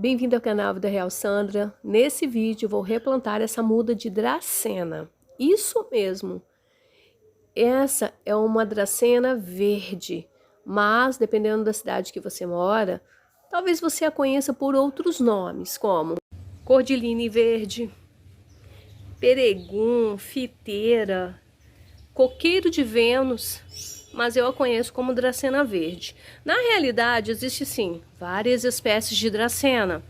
Bem-vindo ao canal Vida Real Sandra. Nesse vídeo vou replantar essa muda de dracena. Isso mesmo. Essa é uma dracena verde, mas dependendo da cidade que você mora, talvez você a conheça por outros nomes, como cordyline verde, peregum, fiteira, coqueiro de Vênus, mas eu a conheço como dracena verde. Na realidade, existe sim várias espécies de dracena.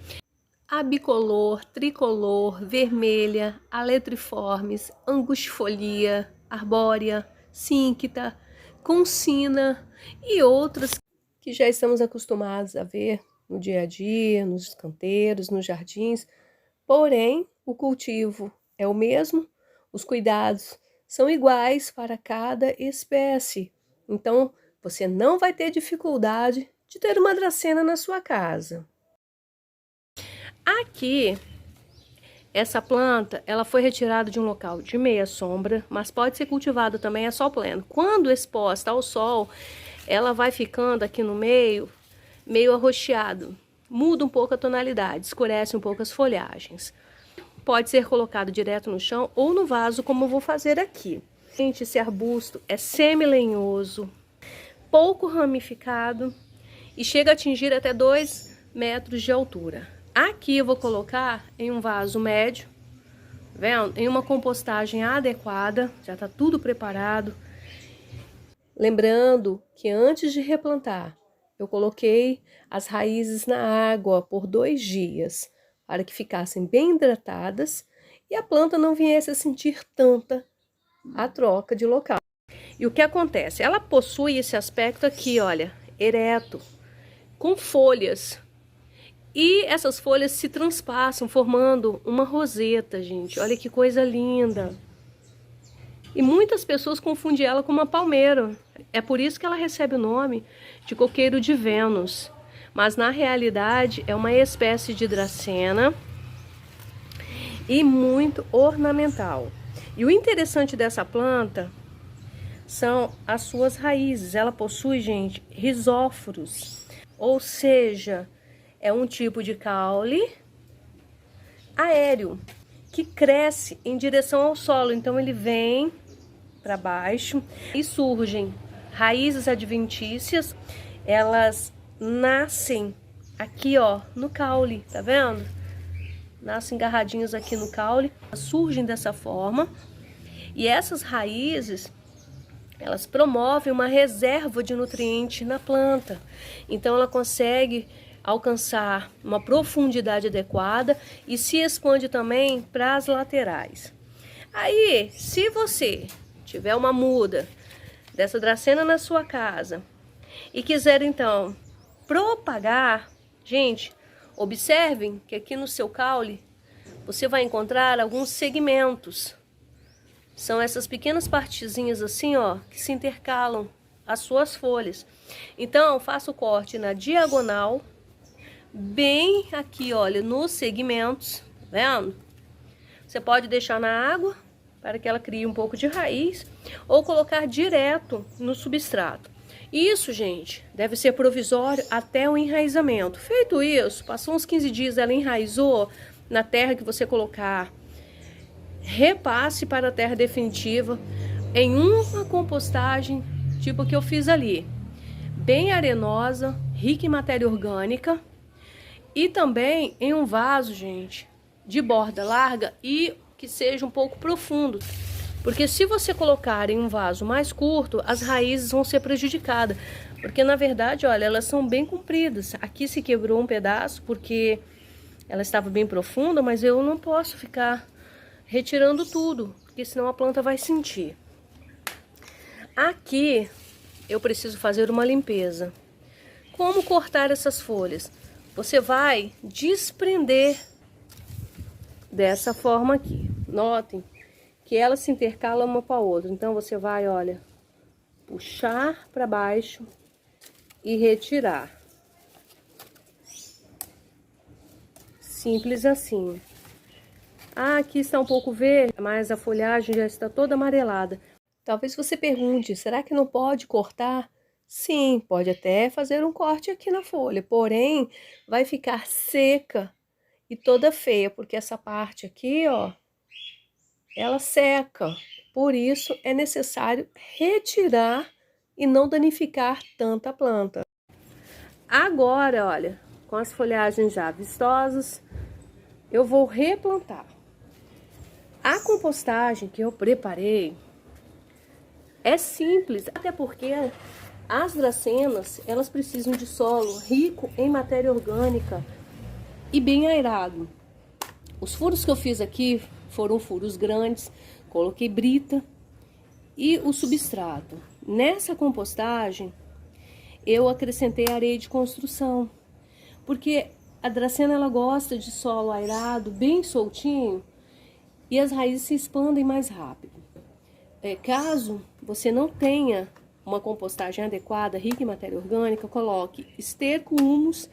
A bicolor, tricolor, vermelha, aletriformes, angustifolia, arbórea, cíncta, consina e outras que já estamos acostumados a ver no dia a dia, nos canteiros, nos jardins. Porém, o cultivo é o mesmo, os cuidados são iguais para cada espécie. Então, você não vai ter dificuldade de ter uma dracena na sua casa. Aqui, essa planta, ela foi retirada de um local de meia sombra, mas pode ser cultivada também a sol pleno. Quando exposta ao sol, ela vai ficando aqui no meio, meio arroxeado. Muda um pouco a tonalidade, escurece um pouco as folhagens. Pode ser colocado direto no chão ou no vaso, como eu vou fazer aqui. Gente, esse arbusto é semi-lenhoso, pouco ramificado e chega a atingir até 2 metros de altura. Aqui eu vou colocar em um vaso médio, vendo? Em uma compostagem adequada, já está tudo preparado. Lembrando que antes de replantar, eu coloquei as raízes na água por 2 dias, para que ficassem bem hidratadas e a planta não viesse a sentir tanta a troca de local. E o que acontece? Ela possui esse aspecto aqui, olha, ereto, com folhas. E essas folhas se transpassam, formando uma roseta, gente. Olha que coisa linda. E muitas pessoas confundem ela com uma palmeira. É por isso que ela recebe o nome de coqueiro de Vênus. Mas na realidade é uma espécie de dracena e muito ornamental. E o interessante dessa planta são as suas raízes. Ela possui, gente, rizóforos, ou seja, é um tipo de caule aéreo que cresce em direção ao solo. Então ele vem para baixo e surgem raízes adventícias. Elas nascem aqui, ó, no caule, tá vendo? Nascem agarradinhas aqui no caule, surgem dessa forma. E essas raízes, elas promovem uma reserva de nutriente na planta. Então ela consegue alcançar uma profundidade adequada e se expande também para as laterais. Aí, se você tiver uma muda dessa dracena na sua casa e quiser então propagar, gente, observem que aqui no seu caule você vai encontrar alguns segmentos. São essas pequenas partezinhas assim, ó, que se intercalam as suas folhas. Então, faça o corte na diagonal, bem aqui, olha, nos segmentos, tá vendo? Você pode deixar na água para que ela crie um pouco de raiz ou colocar direto no substrato. Isso, gente, deve ser provisório até o enraizamento. Feito isso, passou uns 15 dias, ela enraizou na terra que você colocar. Repasse para a terra definitiva em uma compostagem tipo a que eu fiz ali, bem arenosa, rica em matéria orgânica, e também em um vaso, gente, de borda larga e que seja um pouco profundo, porque se você colocar em um vaso mais curto, as raízes vão ser prejudicadas, porque na verdade, olha, elas são bem compridas. Aqui se quebrou um pedaço porque ela estava bem profunda, mas eu não posso ficar retirando tudo, porque senão a planta vai sentir. Aqui eu preciso fazer uma limpeza. Como cortar essas folhas? Você vai desprender dessa forma aqui. Notem que elas se intercalam uma com a outra. Então você vai, olha, puxar para baixo e retirar. Simples assim. Ah, aqui está um pouco verde, mas a folhagem já está toda amarelada. Talvez você pergunte, será que não pode cortar Sim, pode até fazer um corte aqui na folha, porém vai ficar seca e toda feia, porque essa parte aqui, ó, ela seca. Por isso é necessário retirar e não danificar tanta planta. Agora, olha, com as folhagens já vistosas, eu vou replantar. A compostagem que eu preparei é simples, até porque as dracenas, elas precisam de solo rico em matéria orgânica e bem aerado. Os furos que eu fiz aqui foram furos grandes, coloquei brita e o substrato. Nessa compostagem, eu acrescentei areia de construção, porque a dracena ela gosta de solo aerado, bem soltinho, e as raízes se expandem mais rápido. Caso você não tenha uma compostagem adequada, rica em matéria orgânica, coloque esterco, humus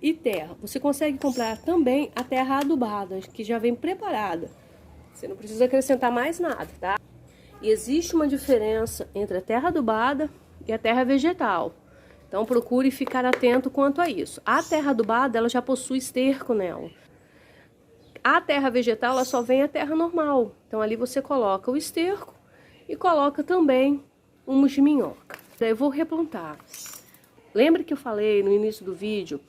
e terra. Você consegue comprar também a terra adubada, que já vem preparada. Você não precisa acrescentar mais nada, tá? E existe uma diferença entre a terra adubada e a terra vegetal. Então procure ficar atento quanto a isso. A terra adubada, ela já possui esterco nela. A terra vegetal, ela só vem a terra normal. Então ali você coloca o esterco e coloca também humus de minhoca. Eu vou replantar. Lembra que eu falei no início do vídeo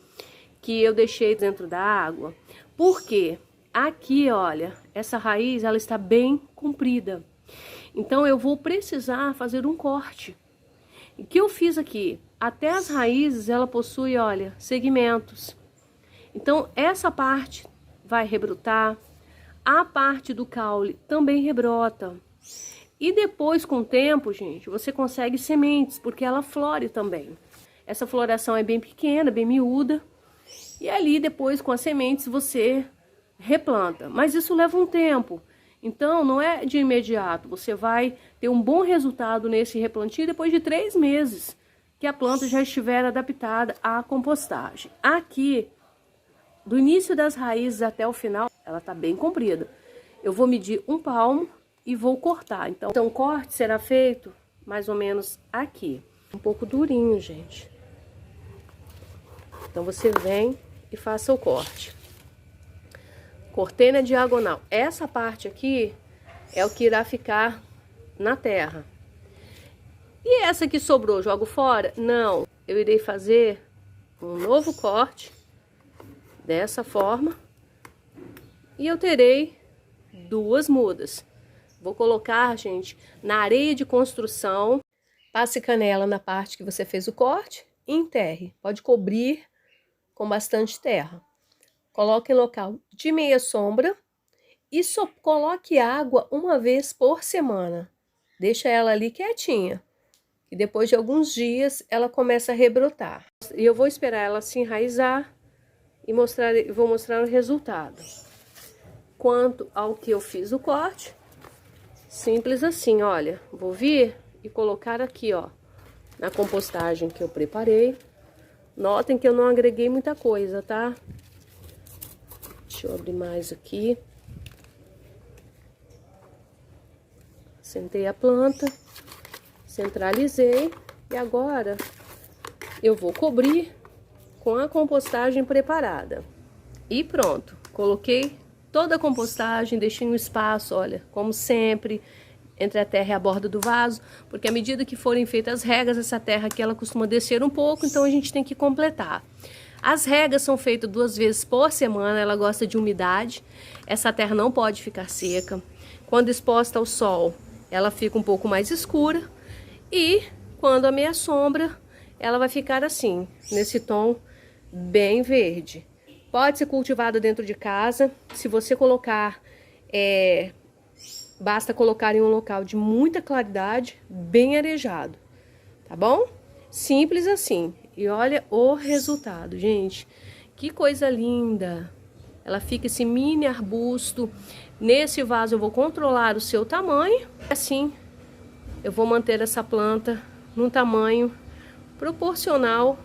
que eu deixei dentro da água? Por quê? Aqui, olha, essa raiz, ela está bem comprida. Então eu vou precisar fazer um corte. O que eu fiz aqui? Até as raízes, ela possui, olha, segmentos. Então essa parte vai rebrotar. A parte do caule também rebrota. E depois, com o tempo, gente, você consegue sementes, porque ela flore também. Essa floração é bem pequena, bem miúda. E ali, depois, com as sementes, você replanta. Mas isso leva um tempo. Então, não é de imediato. Você vai ter um bom resultado nesse replantio depois de 3 meses que a planta já estiver adaptada à compostagem. Aqui, do início das raízes até o final, ela está bem comprida. Eu vou medir 1 palmo e vou cortar. Então o corte será feito mais ou menos aqui. Um pouco durinho, gente. Então você vem e faça o corte. Cortei na diagonal. Essa parte aqui é o que irá ficar na terra. E essa que sobrou, jogo fora? Não. Eu irei fazer um novo corte dessa forma. E eu terei 2 mudas. Vou colocar, gente, na areia de construção. Passe canela na parte que você fez o corte e enterre. Pode cobrir com bastante terra. Coloque em local de meia sombra e só coloque água 1 vez por semana. Deixa ela ali quietinha. E depois de alguns dias ela começa a rebrotar. E eu vou esperar ela se enraizar e vou mostrar o resultado. Quanto ao que eu fiz o corte, simples assim, olha, vou vir e colocar aqui, ó, na compostagem que eu preparei. Notem que eu não agreguei muita coisa, tá? Deixa eu abrir mais aqui. Sentei a planta, centralizei e agora eu vou cobrir com a compostagem preparada. E pronto, coloquei toda a compostagem, deixei um espaço, olha, como sempre, entre a terra e a borda do vaso, porque à medida que forem feitas as regas, essa terra aqui ela costuma descer um pouco, então a gente tem que completar. As regas são feitas 2 vezes por semana, ela gosta de umidade, essa terra não pode ficar seca. Quando exposta ao sol, ela fica um pouco mais escura e quando a meia sombra, ela vai ficar assim, nesse tom bem verde. Pode ser cultivada dentro de casa, se você colocar, basta colocar em um local de muita claridade, bem arejado, tá bom? Simples assim. E olha o resultado, gente. Que coisa linda. Ela fica esse mini arbusto. Nesse vaso eu vou controlar o seu tamanho. Assim, eu vou manter essa planta num tamanho proporcional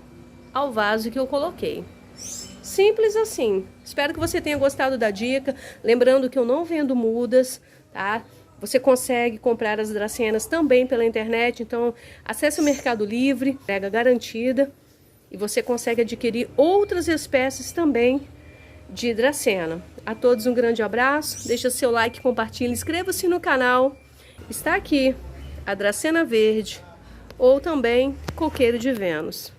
ao vaso que eu coloquei. Simples assim. Espero que você tenha gostado da dica. Lembrando que eu não vendo mudas, tá? Você consegue comprar as dracenas também pela internet, então acesse o Mercado Livre, pega garantida, e você consegue adquirir outras espécies também de dracena. A todos um grande abraço, deixa seu like, compartilhe, inscreva-se no canal. Está aqui a dracena verde ou também coqueiro de Vênus.